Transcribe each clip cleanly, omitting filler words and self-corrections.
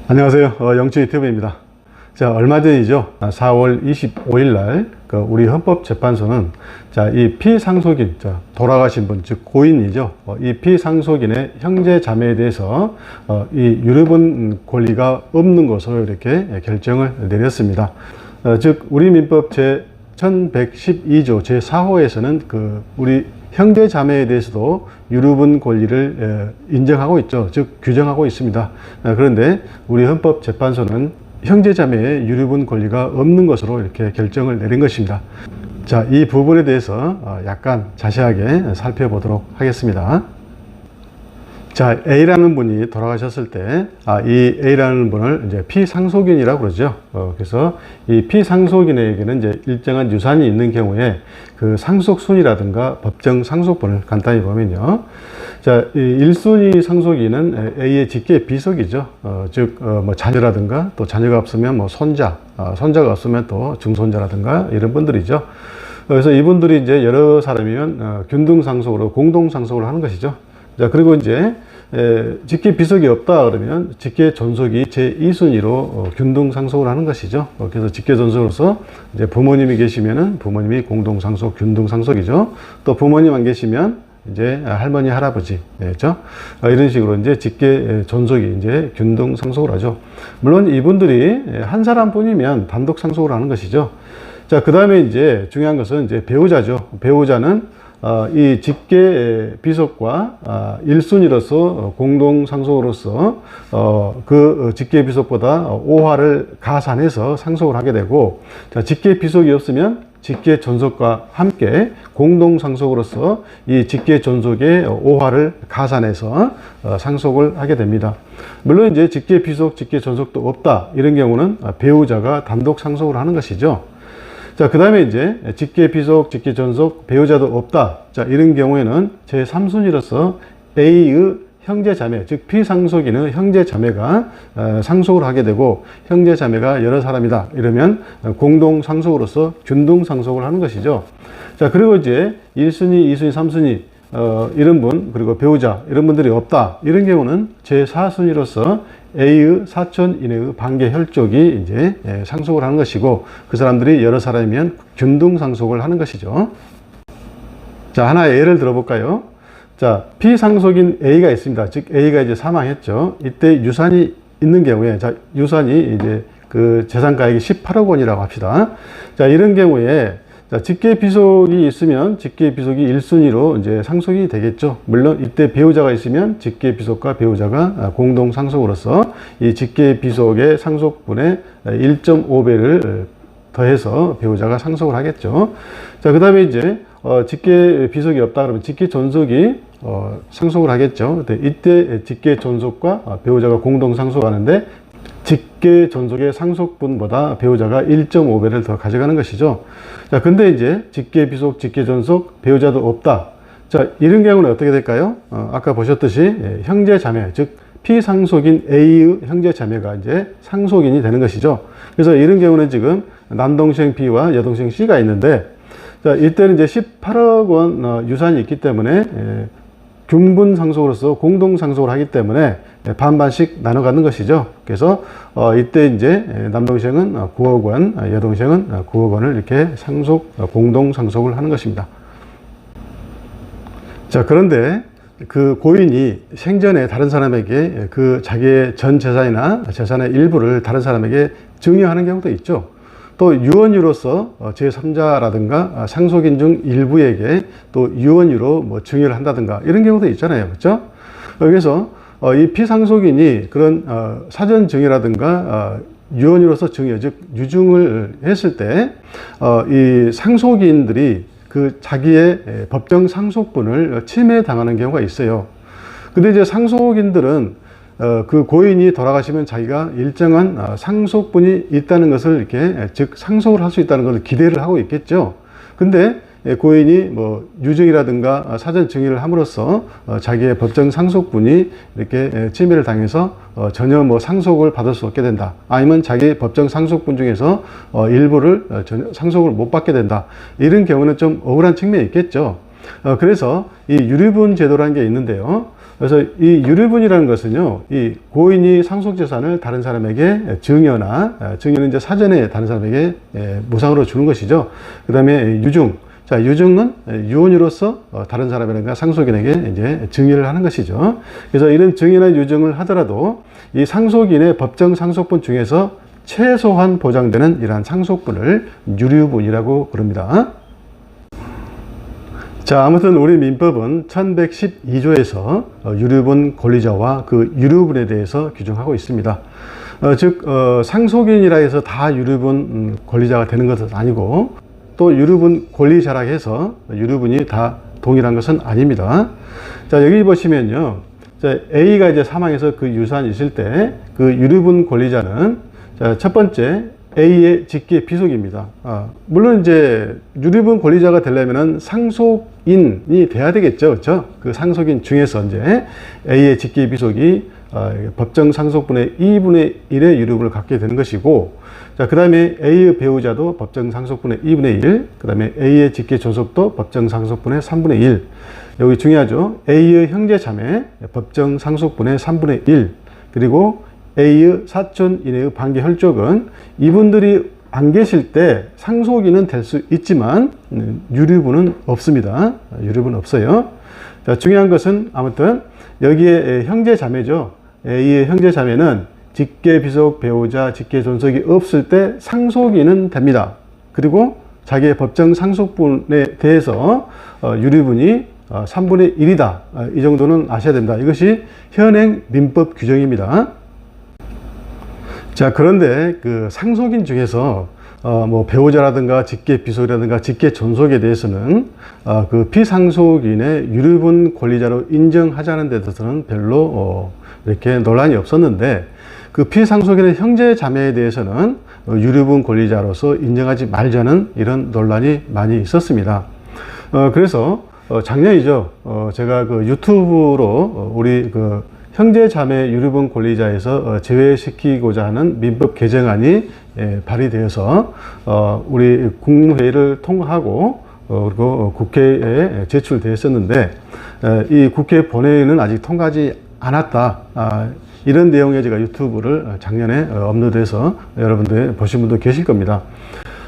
안녕하세요. 영주유튜브입니다. 자, 얼마 전이죠. 4월 25일 날, 우리 헌법재판소는, 이 피상속인, 돌아가신 분, 즉, 고인이죠. 이 피상속인의 형제 자매에 대해서, 이 유류분 권리가 없는 것으로 이렇게 결정을 내렸습니다. 즉, 우리 민법 제1112조 제4호에서는 우리 형제 자매에 대해서도 유류분 권리를 인정하고 있죠. 즉 규정하고 있습니다. 그런데 우리 헌법재판소는 형제 자매의 유류분 권리가 없는 것으로 이렇게 결정을 내린 것입니다. 자, 이 부분에 대해서 약간 자세하게 살펴보도록 하겠습니다. 자, A라는 분이 돌아가셨을 때, 이 A라는 분을 이제 피상속인이라고 그러죠. 그래서 이 피상속인에게는 이제 일정한 유산이 있는 경우에 그 상속순이라든가 법정 상속분을 간단히 보면요. 자, 이 1순위 상속인은 A의 직계 비속이죠. 즉, 뭐 자녀라든가 또 자녀가 없으면 뭐 손자, 손자가 없으면 또 증손자라든가 이런 분들이죠. 그래서 이분들이 이제 여러 사람이면 균등상속으로 공동상속을 하는 것이죠. 자, 그리고 이제 직계 비속이 없다 그러면 직계 존속이 제2순위로 균등 상속을 하는 것이죠. 그래서 직계 존속으로서 이제 부모님이 계시면은 부모님이 공동 상속, 균등 상속이죠. 또 부모님 안 계시면 이제 할머니, 할아버지죠. 이런 식으로 이제 직계 존속이 이제 균등 상속을 하죠. 물론 이분들이 한 사람뿐이면 단독 상속을 하는 것이죠. 자, 그 다음에 이제 중요한 것은 이제 배우자죠. 배우자는 이 직계 비속과 1순위로서 공동 상속으로서 그 직계 비속보다 5화를 가산해서 상속을 하게 되고, 자, 직계 비속이 없으면 직계 존속과 함께 공동 상속으로서 이 직계 존속의 5화를 가산해서 상속을 하게 됩니다. 물론 이제 직계 비속, 직계 존속도 없다 이런 경우는 배우자가 단독 상속을 하는 것이죠. 자, 그 다음에 이제 직계 비속, 직계 존속, 배우자도 없다. 자, 이런 경우에는 제3순위로서 A의 형제 자매, 즉 피상속인의 형제 자매가 상속을 하게 되고, 형제 자매가 여러 사람이다 이러면 공동 상속으로서 균등 상속을 하는 것이죠. 자, 그리고 이제 1순위, 2순위, 3순위 이런 분, 그리고 배우자 이런 분들이 없다 이런 경우는 제4순위로서 A의 사촌 이내의 반계 혈족이 이제 상속을 하는 것이고, 그 사람들이 여러 사람이면 균등 상속을 하는 것이죠. 자, 하나의 예를 들어볼까요? 자, 피상속인 A가 있습니다. 즉 A가 이제 사망했죠. 이때 유산이 있는 경우에, 자, 유산이 이제 그 재산가액이 18억 원이라고 합시다. 자, 이런 경우에 자, 직계 비속이 있으면 직계 비속이 1순위로 이제 상속이 되겠죠. 물론 이때 배우자가 있으면 직계 비속과 배우자가 공동 상속으로서 이 직계 비속의 상속분의 1.5배를 더해서 배우자가 상속을 하겠죠. 자, 그 다음에 이제 직계 비속이 없다 그러면 직계 존속이 상속을 하겠죠. 이때 직계 존속과 배우자가 공동 상속하는데 직계 존속의 상속분보다 배우자가 1.5배를 더 가져가는 것이죠. 자, 근데 이제 직계 비속, 직계 존속, 배우자도 없다. 자, 이런 경우는 어떻게 될까요? 아까 보셨듯이 형제 자매, 즉 피상속인 A의 형제 자매가 이제 상속인이 되는 것이죠. 그래서 이런 경우는 지금 남동생 B와 여동생 C가 있는데, 자, 이때는 이제 18억 원 유산이 있기 때문에 균분 상속으로서 공동 상속을 하기 때문에 반반씩 나눠 갖는 것이죠. 그래서 이때 이제 남동생은 9억 원, 여동생은 9억 원을 이렇게 공동 상속을 하는 것입니다. 자, 그런데 그 고인이 생전에 다른 사람에게 그 자기의 전 재산이나 재산의 일부를 다른 사람에게 증여하는 경우도 있죠. 또 유언유로서 제3자라든가 상속인 중 일부에게 또 유언유로 뭐 증여를 한다든가 이런 경우도 있잖아요. 그렇죠? 그래서 이 피상속인이 그런 사전 증여라든가 유언유로서 증여, 즉 유증을 했을 때 이 상속인들이 그 자기의 법정 상속분을 침해당하는 경우가 있어요. 근데 이제 상속인들은 그 고인이 돌아가시면 자기가 일정한 상속분이 있다는 것을 이렇게, 즉 상속을 할 수 있다는 것을 기대를 하고 있겠죠. 근데 고인이 뭐 유증이라든가 사전 증여를 함으로써 자기의 법정 상속분이 이렇게 침해를 당해서 전혀 뭐 상속을 받을 수 없게 된다. 아니면 자기 법정 상속분 중에서 일부를 전혀 상속을 못 받게 된다. 이런 경우는 좀 억울한 측면이 있겠죠. 그래서 이 유류분 제도라는 게 있는데요. 그래서 이 유류분이라는 것은요, 이 고인이 상속재산을 다른 사람에게 증여는 이제 사전에 다른 사람에게 무상으로 주는 것이죠. 그 다음에 유증. 자, 유증은 유언으로서 다른 사람이라든가 상속인에게 이제 증여를 하는 것이죠. 그래서 이런 증여나 유증을 하더라도 이 상속인의 법정 상속분 중에서 최소한 보장되는 이러한 상속분을 유류분이라고 부릅니다. 자, 아무튼 우리 민법은 1112조에서 유류분 권리자와 그 유류분에 대해서 규정하고 있습니다. 즉 상속인이라 해서 다 유류분 권리자가 되는 것은 아니고, 또 유류분 권리자라 해서 유류분이 다 동일한 것은 아닙니다. 자, 여기 보시면요, 자, A가 이제 사망해서 그 유산이 있을 때 그 유류분 권리자는, 자, 첫 번째 A의 직계 비속입니다. 물론 이제 유류분 권리자가 되려면은 상속인이 돼야 되겠죠, 그렇죠? 그 상속인 중에서 이제 A의 직계 비속이 법정 상속분의 2분의 1의 유류분을 갖게 되는 것이고, 자, 그 다음에 A의 배우자도 법정 상속분의 2분의 1, 그 다음에 A의 직계 존속도 법정 상속분의 3분의 1. 여기 중요하죠. A의 형제 자매 법정 상속분의 3분의 1, 그리고 A의 사촌 이내의 반계 혈족은 이분들이 안 계실 때 상속인은 될 수 있지만 유류분은 없습니다. 유류분은 없어요. 자, 중요한 것은 아무튼 여기에 형제 자매죠. A의 형제 자매는 직계 비속 배우자 직계 존속이 없을 때 상속인은 됩니다. 그리고 자기의 법정 상속분에 대해서 유류분이 3분의 1이다. 이 정도는 아셔야 됩니다. 이것이 현행 민법 규정입니다. 자, 그런데 그 상속인 중에서 뭐 배우자라든가 직계 비속이라든가 직계 존속에 대해서는 그 피상속인의 유류분 권리자로 인정하자는 데 대해서는 별로 이렇게 논란이 없었는데, 그 피상속인의 형제 자매에 대해서는 유류분 권리자로서 인정하지 말자는 이런 논란이 많이 있었습니다. 그래서 작년이죠. 제가 그 유튜브로 우리 그 형제 자매 유류분 권리자에서 제외시키고자 하는 민법 개정안이 발의되어서 우리 국무회의를 통과하고 그리고 국회에 제출되었었는데, 이 국회 본회의는 아직 통과하지 않았다. 이런 내용의 제가 유튜브를 작년에 업로드해서 여러분들 보신 분도 계실 겁니다.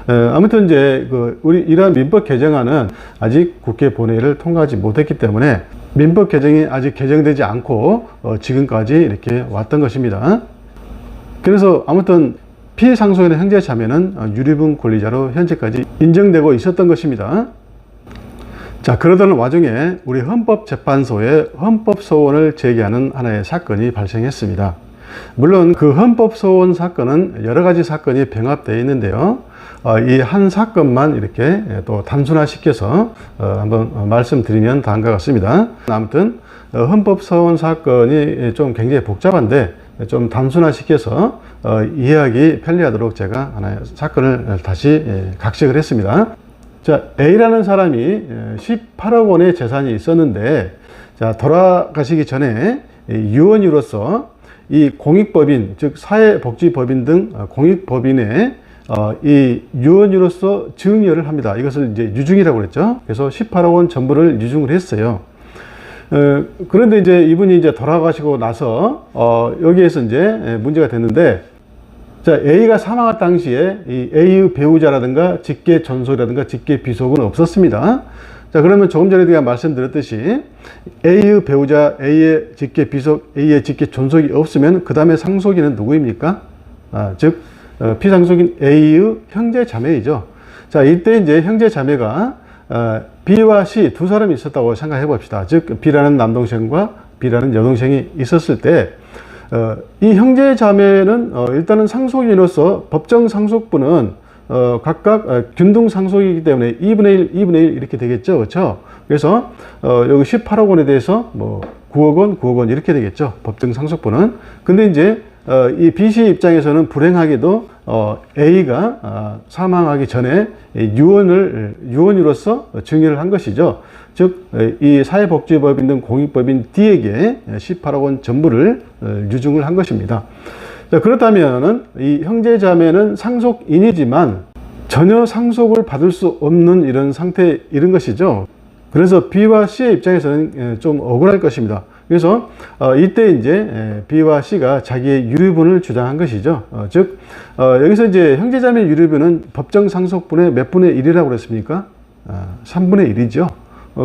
아무튼 이제 우리 이러한 민법 개정안은 아직 국회 본회의를 통과하지 못했기 때문에 민법 개정이 아직 개정되지 않고 지금까지 이렇게 왔던 것입니다. 그래서 아무튼 피상속인의 형제 자매는 유류분 권리자로 현재까지 인정되고 있었던 것입니다. 자, 그러던 와중에 우리 헌법재판소에 헌법소원을 제기하는 하나의 사건이 발생했습니다. 물론 그 헌법소원 사건은 여러 가지 사건이 병합되어 있는데요. 이 한 사건만 이렇게 또 단순화시켜서 한번 말씀드리면 다음과 같습니다. 아무튼 헌법소원 사건이 좀 굉장히 복잡한데 좀 단순화시켜서 이해하기 편리하도록 제가 하나의 사건을 다시 각색을 했습니다. 자, A라는 사람이 18억 원의 재산이 있었는데, 자, 돌아가시기 전에 유언유로서 이 공익법인, 즉 사회복지법인 등 공익법인에 이 유언유로서 증여를 합니다. 이것을 이제 유증이라고 그랬죠. 그래서 18억 원 전부를 유증을 했어요. 그런데 이제 이분이 이제 돌아가시고 나서 여기에서 이제 문제가 됐는데, 자, A가 사망할 당시에 이 A의 배우자라든가 직계 존속이라든가 직계 비속은 없었습니다. 자, 그러면 조금 전에 제가 말씀드렸듯이 A의 배우자, A의 직계 비속, A의 직계 존속이 없으면 그 다음에 상속인은 누구입니까? 즉 피상속인 A의 형제 자매이죠. 자, 이때 이제 형제 자매가 B와 C 두 사람이 있었다고 생각해 봅시다. 즉 B라는 남동생과 B라는 여동생이 있었을 때 이 형제 자매는 일단은 상속인으로서 법정 상속분은 각각 균등 상속이기 때문에 2분의 1, 2분의 1 이렇게 되겠죠. 그렇죠? 그래서 여기 18억 원에 대해서 뭐 9억 원, 9억 원 이렇게 되겠죠. 법정 상속분은. 근데 이제 이 B씨 입장에서는 불행하게도 A가 사망하기 전에 유언으로서 증여를 한 것이죠. 즉 이 사회복지법인 등 공익법인 D에게 18억 원 전부를 유증을 한 것입니다. 자, 그렇다면은 이 형제자매는 상속인이지만 전혀 상속을 받을 수 없는 이런 상태에 이른 것이죠. 그래서 B와 C의 입장에서는 좀 억울할 것입니다. 그래서 이때 이제 B와 C가 자기의 유류분을 주장한 것이죠. 즉 여기서 이제 형제자매 유류분은 법정 상속분의 몇 분의 1이라고 그랬습니까? 3분의 1이죠.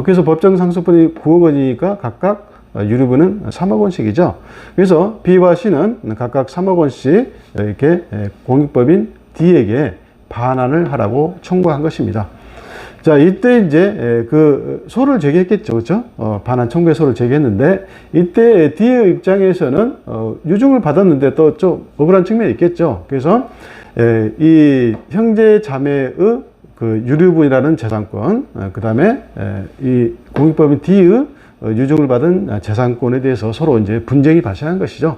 그래서 법정 상속분이 9억 원이니까 각각 유류분은 3억 원씩이죠. 그래서 B와 C는 각각 3억 원씩 이렇게 공익법인 D에게 반환을 하라고 청구한 것입니다. 자, 이때 이제 그 소를 제기했겠죠, 그렇죠? 반환 청구의 소를 제기했는데 이때 D의 입장에서는 유증을 받았는데 또 좀 억울한 측면이 있겠죠. 그래서 이 형제 자매의 그 유류분이라는 재산권, 그 다음에 이 공익법인 D의 유증을 받은 재산권에 대해서 서로 이제 분쟁이 발생한 것이죠.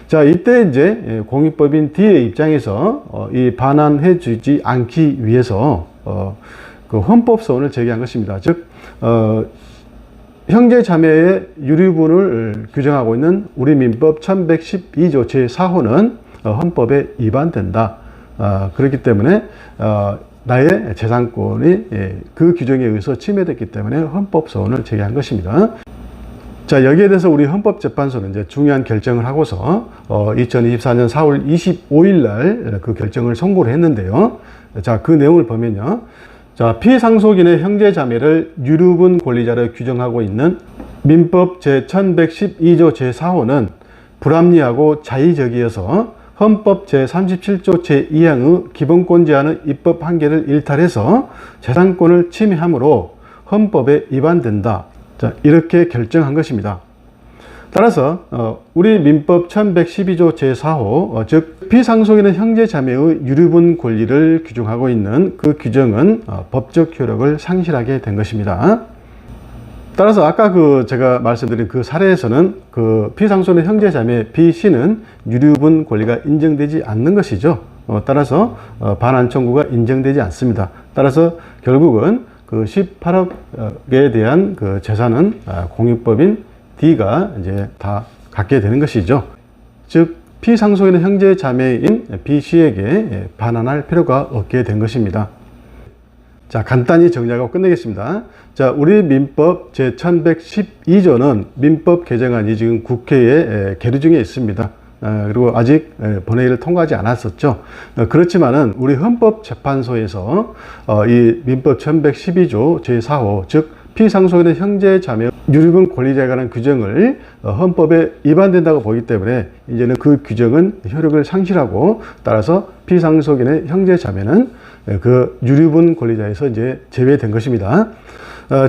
자, 이때 이제 공익법인 D의 입장에서 이 반환해 주지 않기 위해서 그 헌법소원을 제기한 것입니다. 즉, 형제 자매의 유류분을 규정하고 있는 우리 민법 1112조 제4호는 헌법에 위반된다. 그렇기 때문에 나의 재산권이 그 규정에 의해서 침해됐기 때문에 헌법소원을 제기한 것입니다. 자, 여기에 대해서 우리 헌법재판소는 이제 중요한 결정을 하고서 2024년 4월 25일 날 그 결정을 선고를 했는데요. 자, 그 내용을 보면요. 자, 피상속인의 형제자매를 유류분 권리자로 규정하고 있는 민법 제1112조 제4호는 불합리하고 자의적이어서 헌법 제37조 제2항의 기본권 제한의 입법 한계를 일탈해서 재산권을 침해하므로 헌법에 위반된다. 자, 이렇게 결정한 것입니다. 따라서 우리 민법 1112조 제4호, 즉 피상속인의 형제자매의 유류분 권리를 규정하고 있는 그 규정은 법적 효력을 상실하게 된 것입니다. 따라서 아까 제가 말씀드린 그 사례에서는 그 피상속인의 형제자매 B씨는 유류분 권리가 인정되지 않는 것이죠. 따라서 반환 청구가 인정되지 않습니다. 따라서 결국은 그 18억에 대한 그 재산은 공익법인 D가 이제 다 갖게 되는 것이죠. 즉, 피상속인의 형제 자매인 B씨에게 반환할 필요가 없게 된 것입니다. 자, 간단히 정리하고 끝내겠습니다. 자, 우리 민법 제1112조는 민법 개정안이 지금 국회에 계류 중에 있습니다. 그리고 아직 본회의를 통과하지 않았었죠. 그렇지만은 우리 헌법재판소에서 이 민법 1112조 제4호, 즉 피상속인의 형제 자매 유류분 권리자에 관한 규정을 헌법에 위반된다고 보기 때문에 이제는 그 규정은 효력을 상실하고, 따라서 피상속인의 형제 자매는 그 유류분 권리자에서 이제 제외된 것입니다.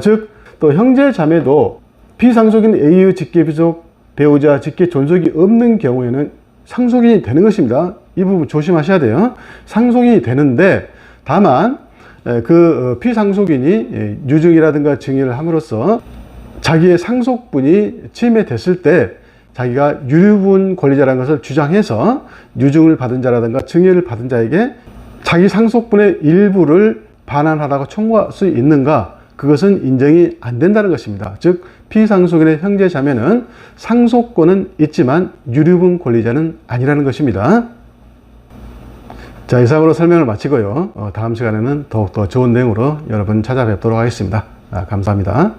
즉 또 형제 자매도 피상속인 A의 직계부속 배우자 직계 존속이 없는 경우에는 상속인이 되는 것입니다. 이 부분 조심하셔야 돼요. 상속인이 되는데, 다만 그 피상속인이 유증이라든가 증여를 함으로써 자기의 상속분이 침해됐을 때 자기가 유류분 권리자라는 것을 주장해서 유증을 받은 자라든가 증여를 받은 자에게 자기 상속분의 일부를 반환하라고 청구할 수 있는가? 그것은 인정이 안 된다는 것입니다. 즉 피상속인의 형제 자매는 상속권은 있지만 유류분 권리자는 아니라는 것입니다. 자, 이상으로 설명을 마치고요. 다음 시간에는 더욱더 좋은 내용으로 여러분 찾아뵙도록 하겠습니다. 감사합니다.